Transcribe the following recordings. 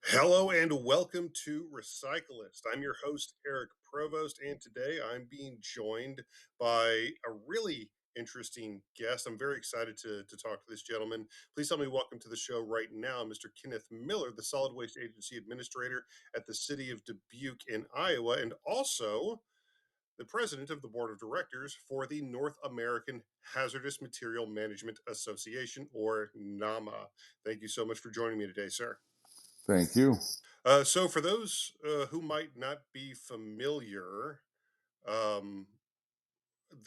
Hello and welcome to Recyclist. I'm your host, Eric Provost, and today I'm being joined by a really interesting guest. I'm very excited to talk to this gentleman. Please help me welcome to the show right now, Mr. Kenneth Miller, the Solid Waste Agency Administrator at the City of Dubuque in Iowa, and also the President of the Board of Directors for the North American Hazardous Material Management Association, or NAMA. Thank you so much for joining me today, sir. Thank you. So, for those who might not be familiar, um,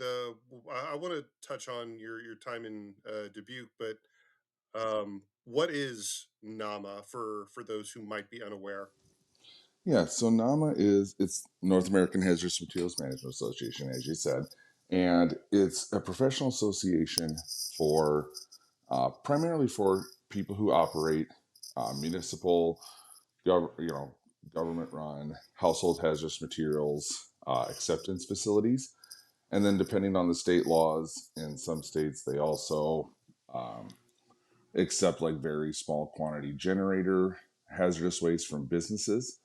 I want to touch on your time in Dubuque, but what is NAMA for those who might be unaware? Yeah, so NAMA it's North American Hazardous Materials Management Association, as you said, and it's a professional association for primarily for people who operate municipal, government-run household hazardous materials acceptance facilities, and then depending on the state laws, in some states they also um, accept like very small quantity generator hazardous waste from businesses.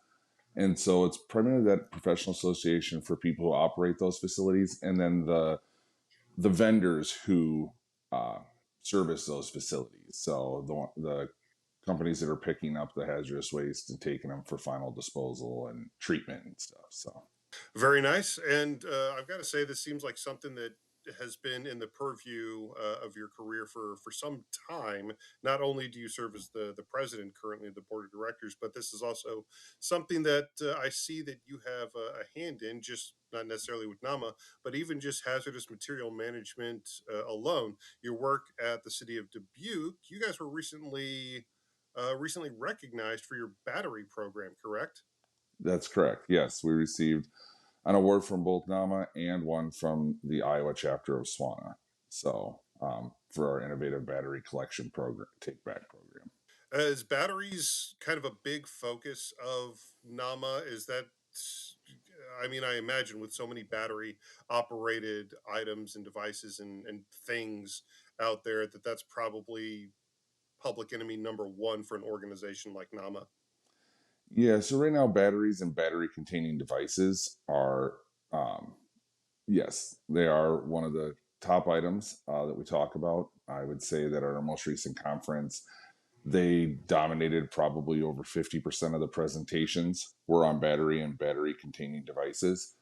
And so it's primarily that professional association for people who operate those facilities, and then the vendors who uh, service those facilities. So the companies that are picking up the hazardous waste and taking them for final disposal and treatment and stuff. So Very nice. And I've got to say, this seems like something that has been in the purview of your career for some time. Not only do you serve as the president currently of the board of directors, but this is also something that I see that you have a hand in, just not necessarily with NAMA, but even just hazardous material management alone. Your work at the city of Dubuque, you guys were recently recognized for your battery program, correct? that's correct. Yes, we received an award from both NAMA and one from the Iowa chapter of SWANA. So for our innovative battery collection program, take back program. Is batteries kind of a big focus of NAMA? Is that, I mean, I imagine with so many battery operated items and devices and things out there that that's probably public enemy number one for an organization like NAMA. Yeah, so right now, batteries and battery containing devices are, yes, they are one of the top items that we talk about. I would say that at our most recent conference, they dominated probably over 50% of the presentations were on battery and battery containing devices,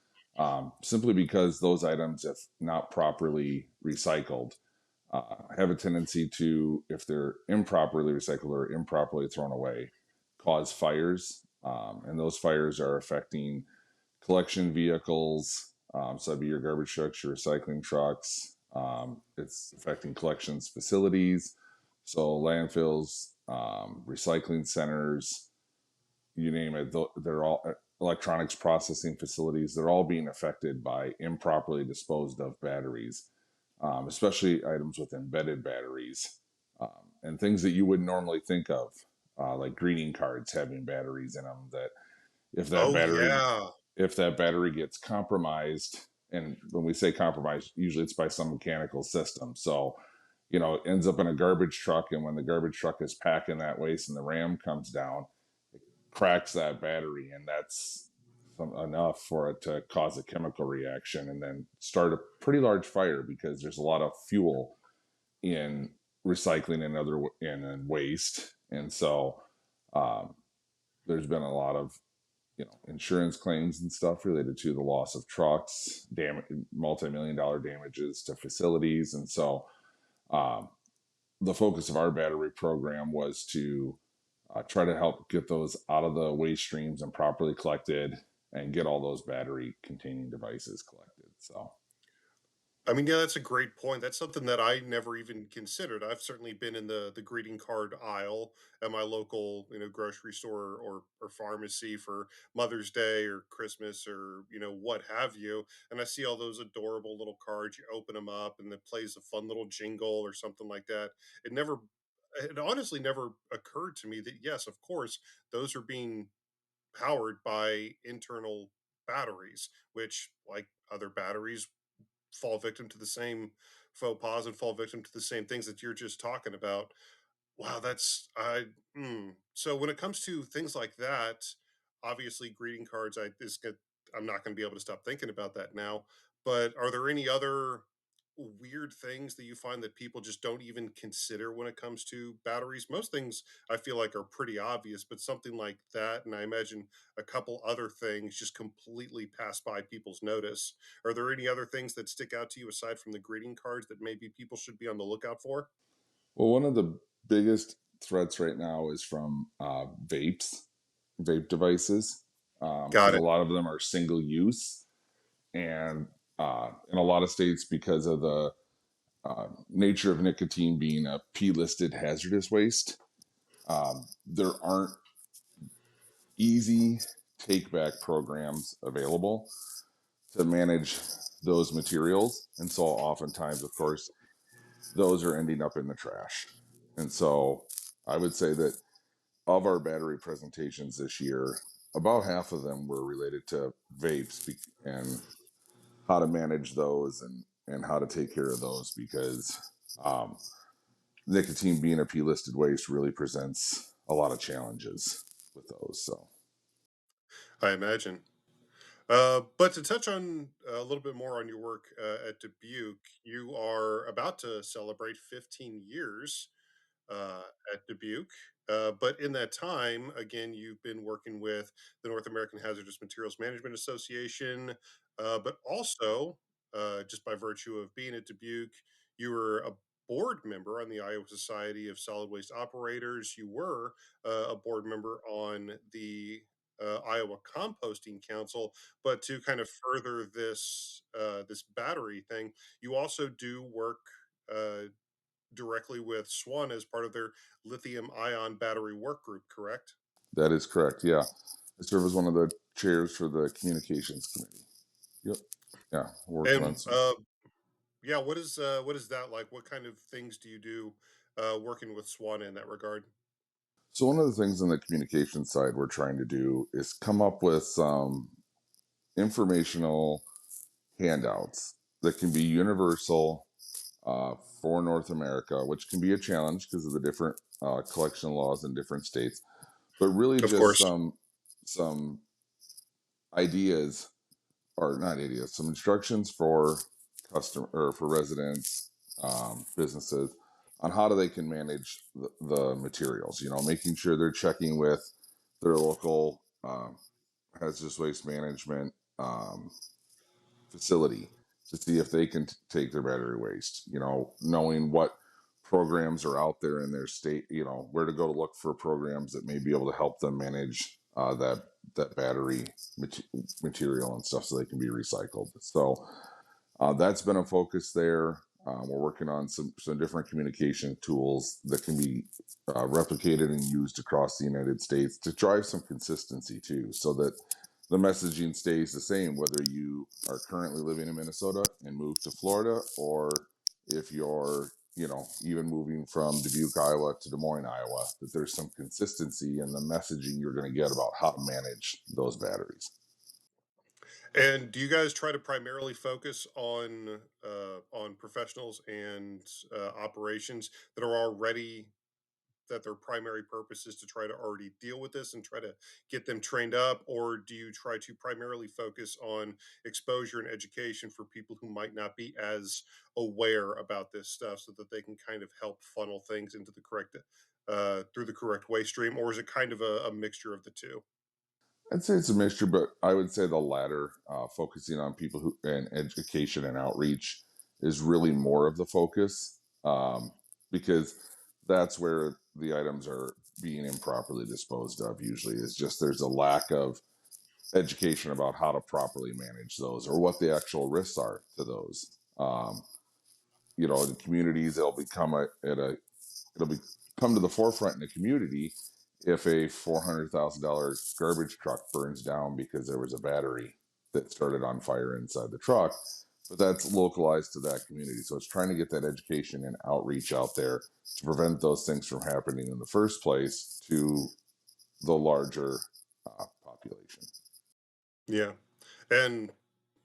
simply because those items, if not properly recycled, have a tendency to, if they're improperly recycled or improperly thrown away, cause fires. And those fires are affecting collection vehicles. So that'd be your garbage trucks, your recycling trucks. It's affecting collections facilities. So landfills, recycling centers, you name it, they're all electronics processing facilities. They're all being affected by improperly disposed of batteries, especially items with embedded batteries and things that you would normally think of, like greeting cards having batteries in them. That if that Oh, battery yeah. if that battery gets compromised, and when we say compromised, usually it's by some mechanical system. So it ends up in a garbage truck, and when the garbage truck is packing that waste and the ram comes down, cracks that battery, and that's enough for it to cause a chemical reaction and then start a pretty large fire because there's a lot of fuel in recycling and other and waste, and so um, there's been a lot of insurance claims and stuff related to the loss of trucks, multi-million dollar damages to facilities, and so um, the focus of our battery program was to try to help get those out of the waste streams and properly collected and get all those battery containing devices collected. So, I mean, yeah, that's a great point. That's something that I never even considered. I've certainly been in the greeting card aisle at my local, grocery store or pharmacy for Mother's Day or Christmas or what have you, and I see all those adorable little cards. You open them up, and it plays a fun little jingle or something like that. It honestly never occurred to me that yes, of course, those are being powered by internal batteries, which, like other batteries, fall victim to the same faux pas and fall victim to the same things that you're just talking about. Wow, that's I so when it comes to things like that, obviously greeting cards, I'm not going to be able to stop thinking about that now. But are there any other weird things that you find that people just don't even consider when it comes to batteries? Most things I feel like are pretty obvious, but something like that, and I imagine a couple other things just completely pass by people's notice. Are there any other things that stick out to you aside from the greeting cards that maybe people should be on the lookout for? Well, one of the biggest threats right now is from vape devices, because Got a it. lot of them are single use, and in a lot of states, because of the nature of nicotine being a P listed hazardous waste, there aren't easy take back programs available to manage those materials. And so, oftentimes, of course, those are ending up in the trash. And so, I would say that of our battery presentations this year, about half of them were related to and how to manage those and how to take care of those because um, nicotine being a P listed waste really presents a lot of challenges with those. So I imagine. But to touch on a little bit more on your work at Dubuque, you are about to celebrate 15 years uh, at Dubuque. But in that time, again, you've been working with the North American Hazardous Materials Management Association, but also, just by virtue of being at Dubuque, you were a board member on the Iowa Society of Solid Waste Operators. You were a board member on the Iowa Composting Council. But to kind of further this battery thing, you also do work. Uh, Directly with Swan as part of their lithium ion battery work group, correct? that is correct. Yeah. I serve as one of the chairs for the communications committee. Yep. Yeah. Working on And some. yeah, what is that like? What kind of things do you do working with Swan in that regard? So, one of the things on the communication side we're trying to do is come up with some informational handouts that can be universal for North America, which can be a challenge because of the different collection laws in different states, but really Of just course. some ideas or not ideas, some instructions for customer or for residents, businesses on how do they can manage the materials. You know, making sure they're checking with their local hazardous waste management facility to see if they can take their battery waste. You know, knowing what programs are out there in their state. You know, where to go to look for programs that may be able to help them manage that battery material and stuff, so they can be recycled. So that's been a focus there. We're working on some different communication tools that can be replicated and used across the United States to drive some consistency too, so that the messaging stays the same whether you are currently living in Minnesota and move to Florida, or if you're even moving from Dubuque, Iowa to Des Moines, Iowa. That there's some consistency in the messaging you're going to get about how to manage those batteries. And do you guys try to primarily focus on professionals and operations that are already that their primary purpose is to try to already deal with this and try to get them trained up? Or do you try to primarily focus on exposure and education for people who might not be as aware about this stuff so that they can kind of help funnel things into the correct, through the correct way stream? Or is it kind of a mixture of the two? I'd say it's a mixture, but I would say the latter, focusing on people who and education and outreach, is really more of the focus, because that's where the items are being improperly disposed of. Usually, is just there's a lack of education about how to properly manage those or what the actual risks are to those. In communities, it'll be come to the forefront in the community if a $400,000 garbage truck burns down because there was a battery that started on fire inside the truck. But that's localized to that community. So it's trying to get that education and outreach out there to prevent those things from happening in the first place to the larger population. Yeah. And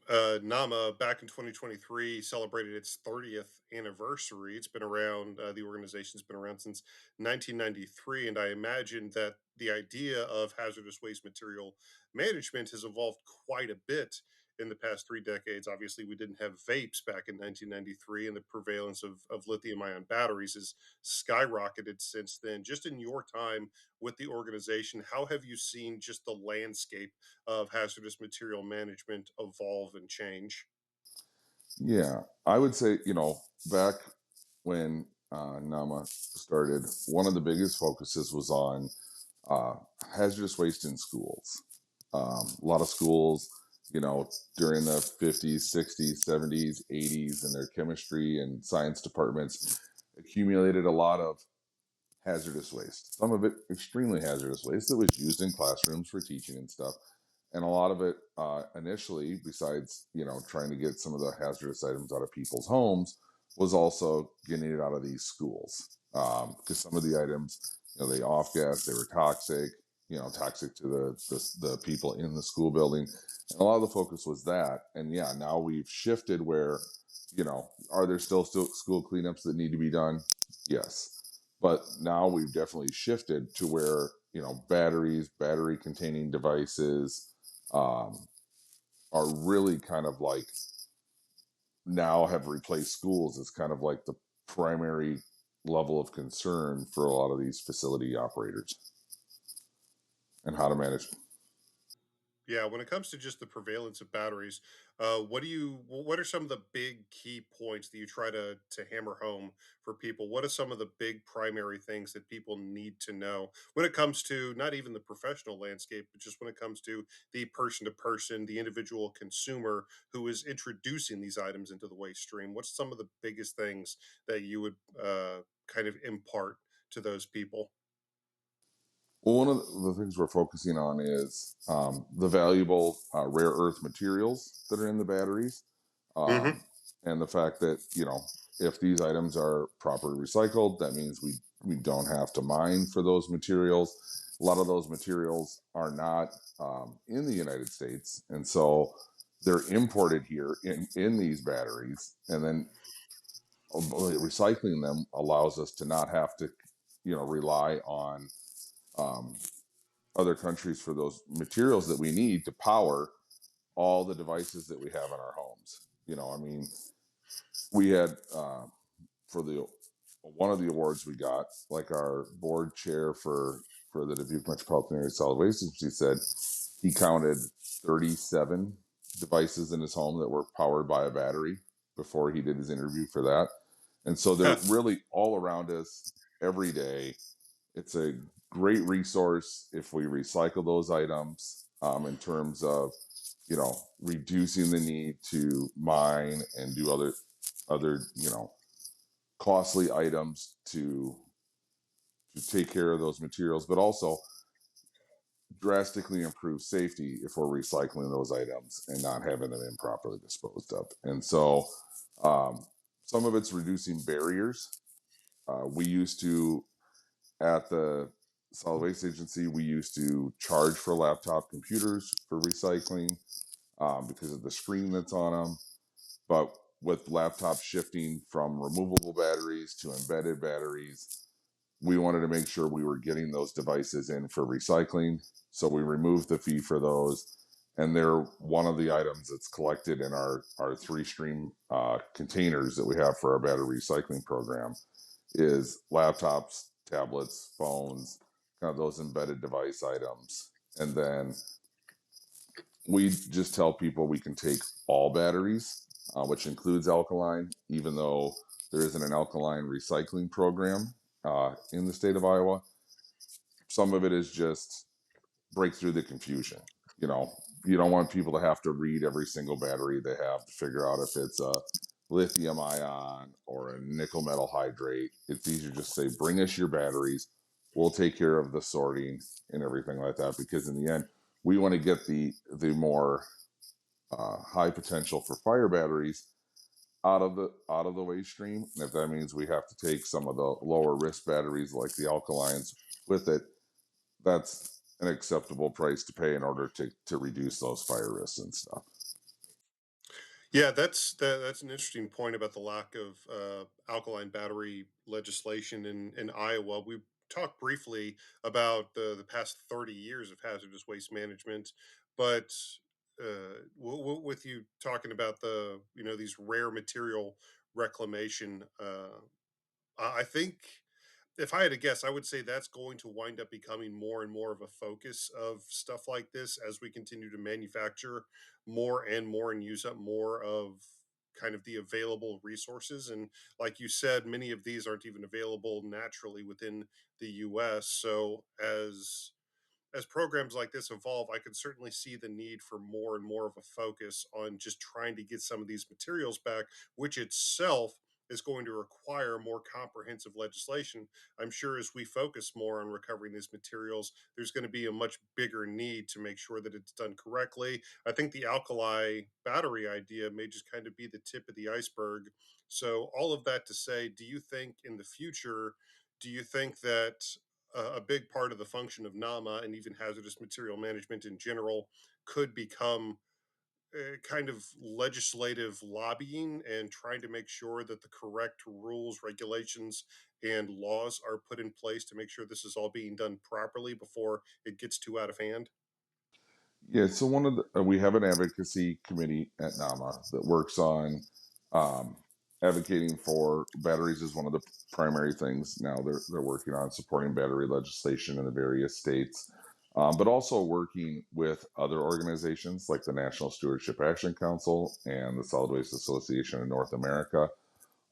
NAMA back in 2023 celebrated its 30th anniversary. It's been around, the organization's been around since 1993. And I imagine that the idea of hazardous waste material management has evolved quite a bit in the past 3 decades. Obviously, we didn't have vapes back in 1993, and the prevalence of lithium ion batteries has skyrocketed since then. Just in your time with the organization, how have you seen just the landscape of hazardous material management evolve and change? Yeah, I would say, back when NAMA started, one of the biggest focuses was on uh, hazardous waste in schools. A lot of schools, you know, during the 50s, 60s, 70s, 80s, in their chemistry and science departments, accumulated a lot of hazardous waste. Some of it extremely hazardous waste that was used in classrooms for teaching and stuff. And a lot of it initially, besides trying to get some of the hazardous items out of people's homes, was also getting it out of these schools because some of the items, they off gas, they were toxic, toxic to the people in the school building, and a lot of the focus was that. And yeah, now we've shifted where, are there still school cleanups that need to be done? Yes, but now we've definitely shifted to where batteries, battery containing devices um, are really kind of like now have replaced schools as kind of like the primary level of concern for a lot of these facility operators and how to manage. Yeah, when it comes to just the prevalence of batteries, what are some of the big key points that you try to hammer home for people? What are some of the big primary things that people need to know when it comes to not even the professional landscape, but just when it comes to the person to person, the individual consumer who is introducing these items into the waste stream? What's some of the biggest things that you would kind of impart to those people? Well, one of the things we're focusing on is the valuable rare earth materials that are in the batteries, Hmm. um, and the fact that if these items are properly recycled, that means we don't have to mine for those materials. A lot of those materials are not in the United States, and so they're imported here in these batteries, and then recycling them allows us to not have to rely on um, other countries for those materials that we need to power all the devices that we have in our homes. I mean, we had for the one of the awards we got, like our board chair for the Dubuque Metropolitan Area Solid Waste Agency said he counted 37 devices in his home that were powered by a battery before he did his interview for that. And so they're really all around us every day. It's a great resource if we recycle those items in terms of reducing the need to mine and do other costly items to take care of those materials, but also drastically improve safety if we're recycling those items and not having them improperly disposed of. And so um, some of it's reducing barriers. We used to at the solid waste agency, we used to charge for laptop computers for recycling because of the screen that's on them. But with laptops shifting from removable batteries to embedded batteries, we wanted to make sure we were getting those devices in for recycling. So we removed the fee for those. And they're one of the items that's collected in our three stream containers that we have for our battery recycling program is laptops, tablets, phones, kind of those embedded device items. And then we just tell people we can take all batteries, which includes alkaline, even though there isn't an alkaline recycling program in the state of Iowa. Some of it is just break through the confusion. You know, you don't want people to have to read every single battery they have to figure out if it's a lithium ion or a nickel metal hydrate. It's easier to just say, bring us your batteries. We'll take care of the sorting and everything like that. Because in the end, we want to get the more high potential for fire batteries out of the waste stream. And if that means we have to take some of the lower risk batteries like the alkalines with it, that's an acceptable price to pay in order to reduce those fire risks and stuff. Yeah, that's an interesting point about the lack of alkaline battery legislation in Iowa. We talked briefly about the past 30 years of hazardous waste management, but with you talking about the these rare material reclamation, I think if I had to guess, I would say that's going to wind up becoming more and more of a focus of stuff like this as we continue to manufacture more and more and use up more of kind of the available resources. And like you said, many of these aren't even available naturally within the US. So as programs like this evolve, I could certainly see the need for more and more of a focus on just trying to get some of these materials back, which itself is going to require more comprehensive legislation. I'm sure as we focus more on recovering these materials, there's going to be a much bigger need to make sure that it's done correctly. I think the alkali battery idea may just kind of be the tip of the iceberg. So, all of that to say, do you think in the future, do you think that a big part of the function of NAMA and even hazardous material management in general could become kind of legislative lobbying and trying to make sure that the correct rules, regulations, and laws are put in place to make sure this is all being done properly before it gets too out of hand? Yeah, so one of the we have an advocacy committee at NAMA that works on um, advocating for batteries is one of the primary things. Now they're working on supporting battery legislation in the various states, but also working with other organizations like the National Stewardship Action Council and the Solid Waste Association of North America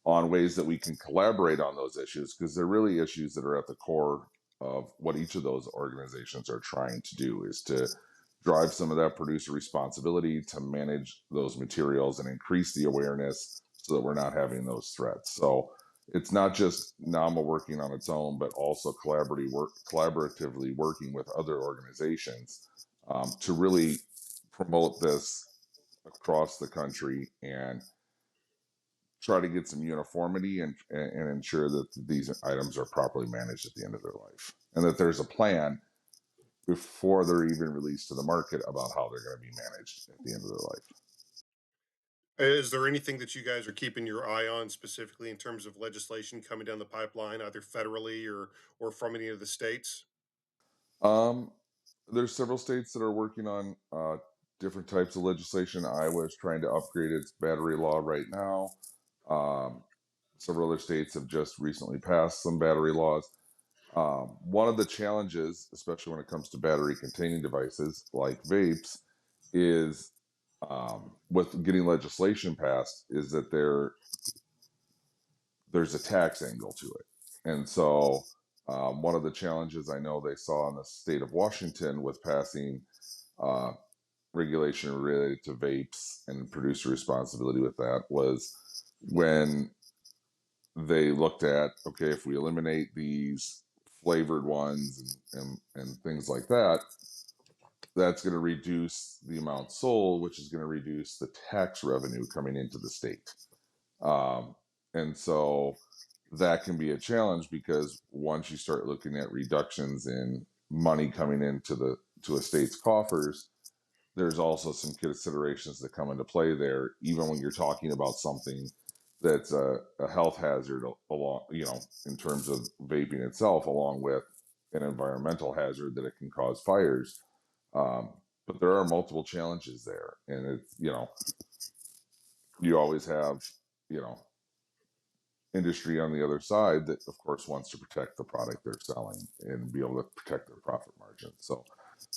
on ways that we can collaborate on those issues because they're really issues that are at the core of what each of those organizations are trying to do is to drive some of that producer responsibility to manage those materials and increase the awareness so that we're not having those threats. So it's not just NAMA working on its own, but also collaboratively working with other organizations to really promote this across the country and try to get some uniformity and ensure that these items are properly managed at the end of their life and that there's a plan before they're even released to the market about how they're going to be managed at the end of their life. Is there anything that you guys are keeping your eye on specifically in terms of legislation coming down the pipeline, either federally or from any of the states? Um, there's several states that are working on different types of legislation. Iowa is trying to upgrade its battery law right now. Um, Several other states have just recently passed some battery laws. One of the challenges, especially when it comes to battery containing devices like vapes, is with getting legislation passed, is that there's a tax angle to it. And so, one of the challenges I know they saw in the state of Washington with passing uh, regulation related to vapes and producer responsibility with that was when they looked at okay, if we eliminate these flavored ones and things like that, that's going to reduce the amount sold, which is going to reduce the tax revenue coming into the state. Um, and so that can be a challenge because once you start looking at reductions in money coming into the to a state's coffers, there's also some considerations that come into play there, even when you're talking about something that's a health hazard along, in terms of vaping itself, along with an environmental hazard that it can cause fires. But there are multiple challenges there, and it's you always have you know industry on the other side that of course wants to protect the product they're selling and be able to protect their profit margin. So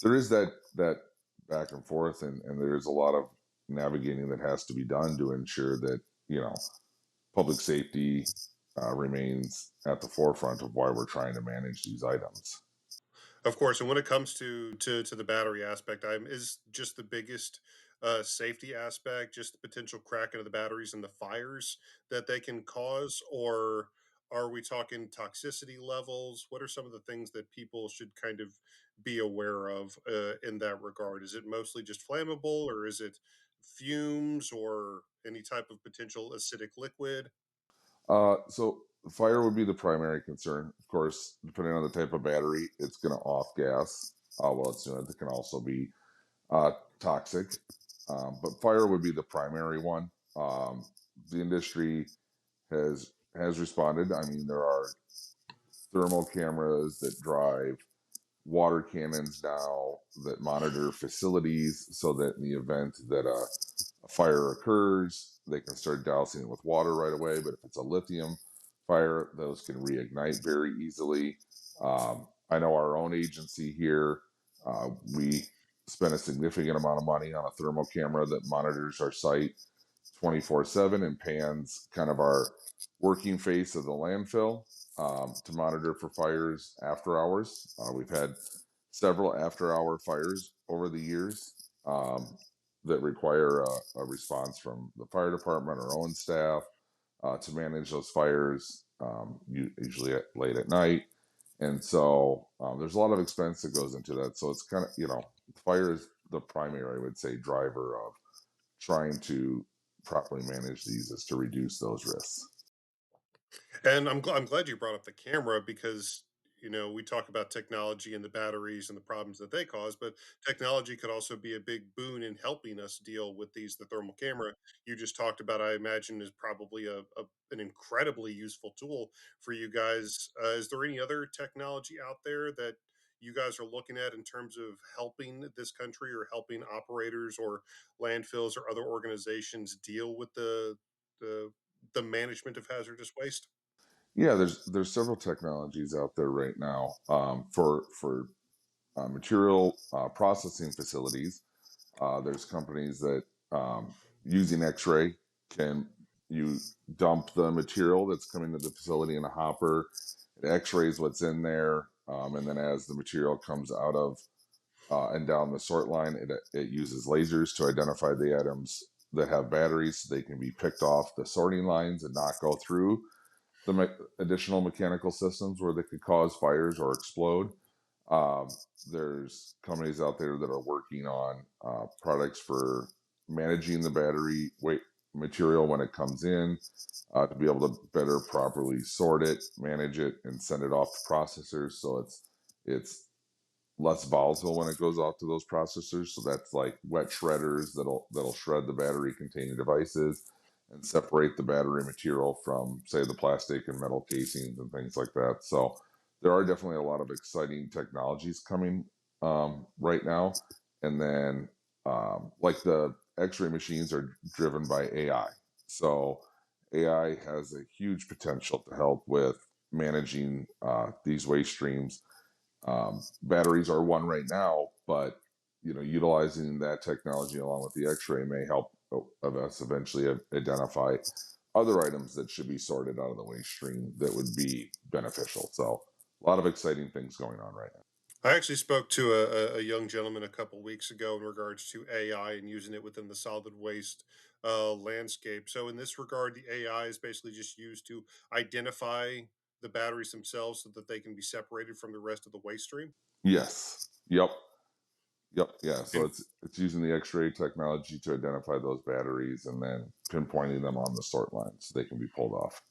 there is that back and forth, and there's a lot of navigating that has to be done to ensure that public safety remains at the forefront of why we're trying to manage these items. Of course, and when it comes to the battery aspect, I'm is just the biggest safety aspect, just the potential cracking of the batteries and the fires that they can cause, or are we talking toxicity levels? What are some of the things that people should kind of be aware of in that regard? Is it mostly just flammable, or is it fumes, or any type of potential acidic liquid? So fire would be the primary concern. Of course, depending on the type of battery, it's going to off gas while it's doing it. It can also be toxic. But fire would be the primary one. The industry has responded. I mean, there are thermal cameras that drive water cannons now that monitor facilities so that in the event that a fire occurs, they can start dousing it with water right away. But if it's a lithium fire, those can reignite very easily. I know our own agency here, we spend a significant amount of money on a thermal camera that monitors our site 24/7 and pans kind of our working face of the landfill to monitor for fires after hours. We've had several after hour fires over the years that require a response from the fire department, our own staff, to manage those fires, usually late at night. And so there's a lot of expense that goes into that. So it's kind of, fire is the primary, I would say, driver of trying to properly manage these is to reduce those risks. And I'm glad you brought up the camera because, we talk about technology and the batteries and the problems that they cause, but technology could also be a big boon in helping us deal with these. The thermal camera you just talked about, I imagine, is probably an incredibly useful tool for you guys. Is there any other technology out there that you guys are looking at in terms of helping this country or helping operators or landfills or other organizations deal with the the management of hazardous waste? Yeah, there's several technologies out there right now for material processing facilities. There's companies that using X-ray can you dump the material that's coming to the facility in a hopper. It X-rays what's in there, and then as the material comes out of and down the sort line, it uses lasers to identify the items that have batteries, so they can be picked off the sorting lines and not go through the additional mechanical systems where they could cause fires or explode. Um, there's companies out there that are working on products for managing the battery weight material when it comes in, to be able to better properly sort it, manage it, and send it off to processors. So it's less volatile when it goes off to those processors. So that's like wet shredders that'll shred the battery containing devices and separate the battery material from, say, the plastic and metal casings and things like that. So there are definitely a lot of exciting technologies coming right now. And then like the X-ray machines are driven by AI. So AI has a huge potential to help with managing these waste streams. Batteries are one right now, but utilizing that technology along with the X-ray may help of us eventually identify other items that should be sorted out of the waste stream that would be beneficial. So a lot of exciting things going on right now. I actually spoke to a young gentleman a couple weeks ago in regards to AI and using it within the solid waste landscape. So, in this regard, the AI is basically just used to identify the batteries themselves so that they can be separated from the rest of the waste stream. Yes. Yep. Yep. Yeah. So And it's using the X-ray technology to identify those batteries and then pinpointing them on the sort line so they can be pulled off.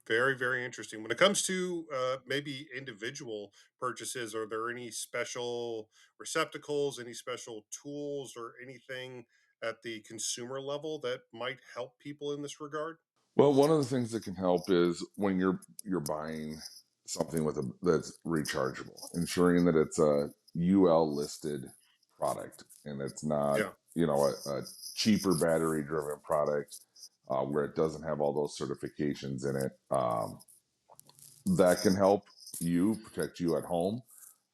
very, very interesting. When it comes to maybe individual purchases, are there any special receptacles, any special tools, or anything at the consumer level that might help people in this regard? Well, one of the things that can help is when you're buying something with that's rechargeable, ensuring that it's a UL listed product and it's not Yeah. a cheaper battery driven product where it doesn't have all those certifications in it. That can help you protect you at home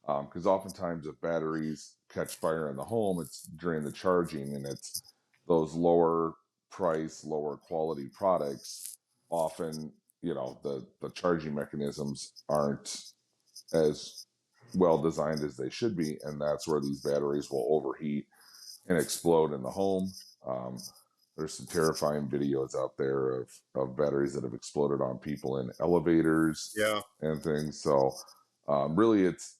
because oftentimes if batteries catch fire in the home, it's during the charging and it's those lower price, lower quality products. Often, the charging mechanisms aren't as well designed as they should be, and that's where these batteries will overheat and explode in the home. Um, there's some terrifying videos out there of batteries that have exploded on people in elevators Yeah. and things. So really, it's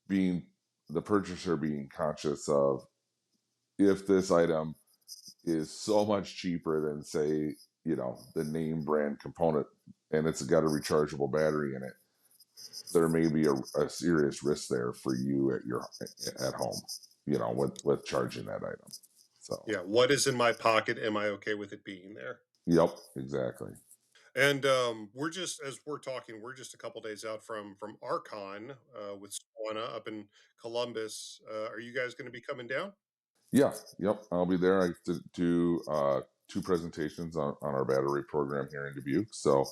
being the purchaser being conscious of if this item is so much cheaper than say the name brand component and it's got a rechargeable battery in it, there may be a serious risk there for you at home. with charging that item. So, Yeah, what is in my pocket? Am I okay with it being there? yep, exactly. And we're just as we're talking, we're just a couple days out from Archon with Swana up in Columbus. Are you guys going to be coming down? Yeah, yep. I'll be there. I have to do two presentations on our battery program here in Dubuque. So,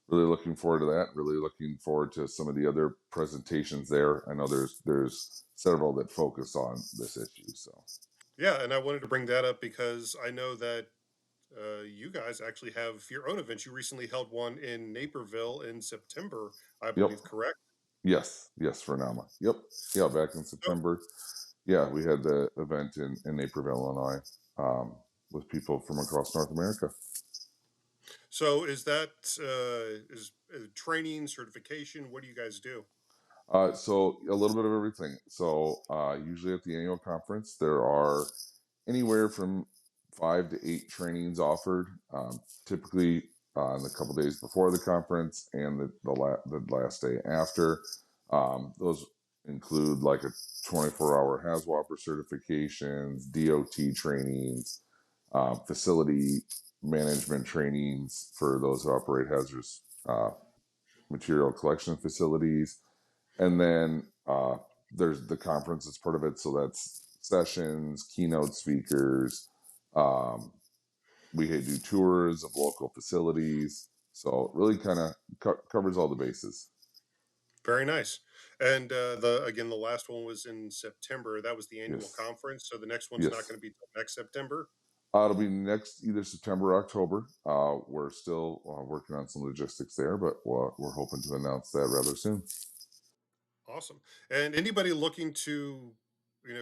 really looking forward to that. Really looking forward to some of the other presentations there. I know there's several that focus on this issue. So, Yeah, and I wanted to bring that up because I know that you guys actually have your own events. You recently held one in Naperville in September, I yep, believe, correct? yes, for Nama. Yep, yeah. Back in So, September, yeah, we had the event in Naperville, Illinois, with people from across North America. so is that is training certification? What do you guys do? So a little bit of everything. So usually at the annual conference, there are anywhere from 5 to 8 trainings offered, typically on the couple days before the conference and the last day after. Those include like a 24-hour HAZWOPER certifications, DOT trainings, facility management trainings for those who operate hazardous material collection facilities, and then there's the conference as part of it. So that's sessions, keynote speakers. Um, we do tours of local facilities. So it really kind of covers all the bases. Very nice. And the again, the last one was in September. That was the annual Yes. conference. So the next one's not Yes. going to be till next September. It'll be next either September or October. We're still working on some logistics there, but we're hoping to announce that rather soon. Awesome. And anybody looking to,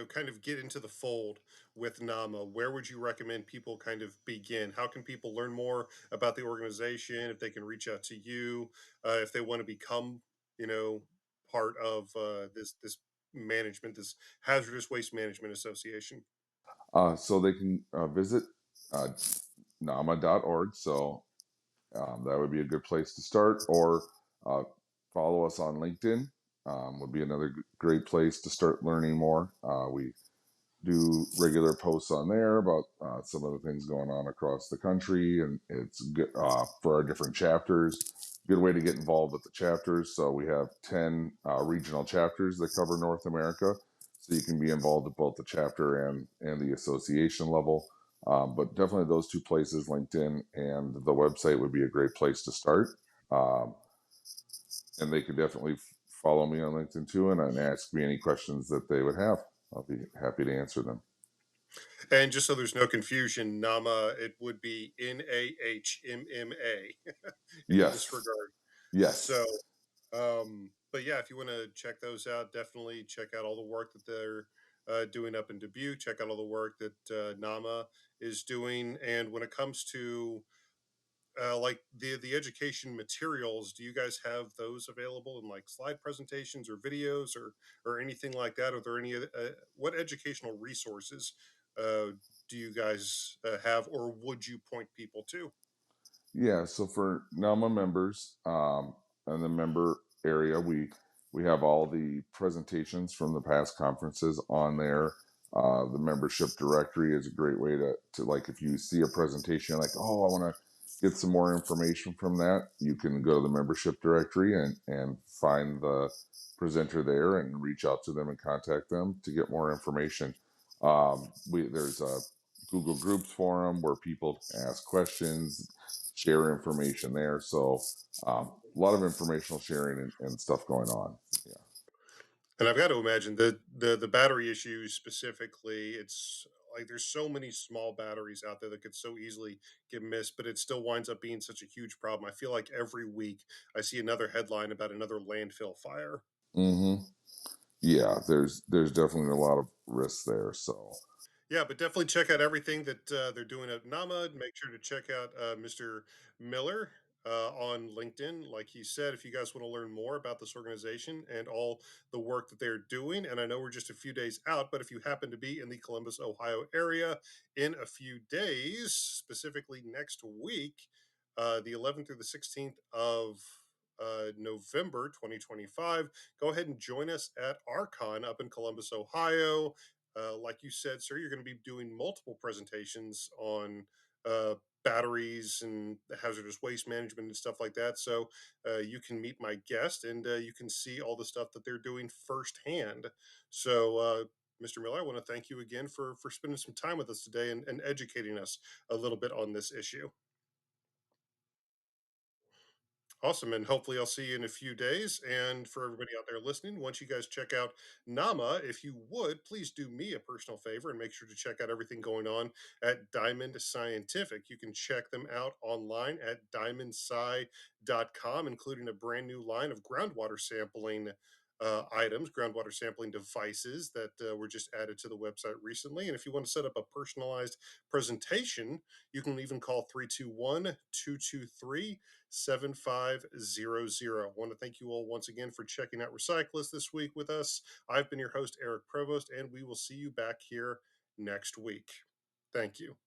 kind of get into the fold with NAMA, where would you recommend people kind of begin? How can people learn more about the organization? If they can reach out to you, if they want to become, you know, part of this management, this hazardous waste management association. So they can visit uh, nama.org. So that would be a good place to start, or follow us on LinkedIn. Would be another great place to start learning more. We do regular posts on there about some of the things going on across the country, and it's good for our different chapters. Good way to get involved with the chapters. So we have 10 regional chapters that cover North America, so you can be involved at both the chapter and the association level. But definitely those two places, LinkedIn and the website, would be a great place to start. Um, and they could definitely follow me on LinkedIn too, and ask me any questions that they would have. I'll be happy to answer them. And just so there's no confusion, NAMA, it would be NAHMMA in this Yes. regard. So, Yes. but yeah, if you want to check those out, definitely check out all the work that they're doing up in Dubuque. Check out all the work that NAMA is doing. And when it comes to like the education materials, do you guys have those available in like slide presentations or videos or anything like that? Are there any what educational resources uh, do you guys have, or would you point people to? Yeah. So for NAMA members, and the member area, we have all the presentations from the past conferences on there. The membership directory is a great way to like, if you see a presentation like, oh, I want to get some more information from that, you can go to the membership directory and find the presenter there and reach out to them and contact them to get more information. There's a Google Groups forum where people ask questions, share information there. So a lot of informational sharing and stuff going on. Yeah. And I've got to imagine the battery issues specifically. It's like there's so many small batteries out there that could so easily get missed, but it still winds up being such a huge problem. I feel like every week I see another headline about another landfill fire. Mm-hmm. Yeah. There's definitely a lot of risks there. So Yeah, but definitely check out everything that they're doing at NAMA. Make sure to check out Mr. Miller on LinkedIn. Like he said, if you guys want to learn more about this organization and all the work that they're doing, and I know we're just a few days out, but if you happen to be in the Columbus, Ohio area in a few days, specifically next week, the 11th through the 16th of November 2025, go ahead and join us at Archon up in Columbus, Ohio. Like you said, sir, you're going to be doing multiple presentations on uh, batteries and hazardous waste management and stuff like that. So you can meet my guest and you can see all the stuff that they're doing firsthand. So, Mr. Miller, I want to thank you again for spending some time with us today and educating us a little bit on this issue. Awesome. And hopefully, I'll see you in a few days. And for everybody out there listening, once you guys check out Nama, if you would, please do me a personal favor and make sure to check out everything going on at Diamond Scientific. You can check them out online at diamondsci.com, including a brand new line of groundwater sampling. Items, groundwater sampling devices that were just added to the website recently. And if you want to set up a personalized presentation, you can even call 321-223-7500. I want to thank you all once again for checking out Recyclist this week with us. I've been your host, Eric Provost, and we will see you back here next week. Thank you.